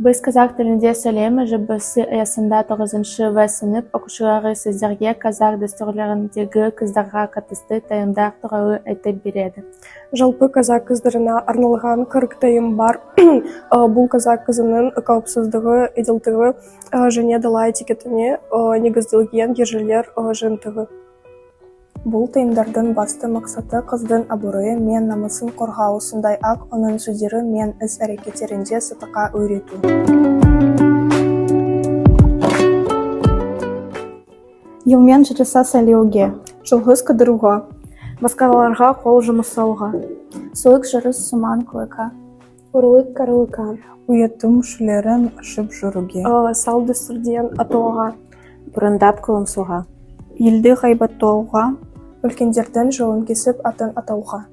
Біз қазақ тілінде сөйлейміз, жібісі аясында 9-шы В сынып оқушылары сіздерге қазақ дәстүрлеріндегі қыздарға қатысты тыйымдар туралы айтып береді. Жалпы қазақ қыздарына арналған 40 тыйым бар. Бұл қазақ қызының қауіпсіздігі, әділдігі және дала этикетіне негізделген ережелер жиынтығы. Бұл тыйымдардың басты мақсаты қыздың абыройы мен намысын қорғау, сондай-ақ оның сөздері мен іс-әрекеттерінде сыдыққа үйрету. Елмен жарыса сөйлеуге, Жалғыз қыдыруға, басқаларға қол жұмсауға, Сұлық жырыс суман қылықа, ұрлық қарылықа, Ұяту мүшелерін ашып жүруге, сал дәстүрден атуға, бұрындап қылымсуға, елді ғайбаттауға, үлкендердің жолын кесіп атын атауға,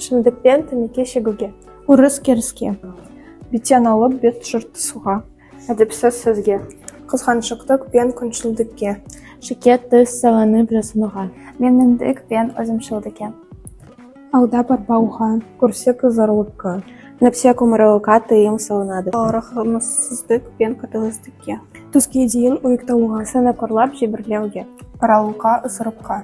ішімдікпен темекі шегуге, ұрыс-керіске, беттен алып бет жыртысуға, әдепсіз сөзге, қызғаншақтық пен күншілдікке, Шеке тіс салынып жасынуға, менмендік пен өзімшілдікке, алдап арбауға, көрсе қызарлыққа, нәпсе құмырылыққа тыйым салынады. рахымсыздық пен қатыгездікке, түске дейін ұйықтауға, Кісіні қорлап жіберлеуге, қаралуға, ысырыпқа.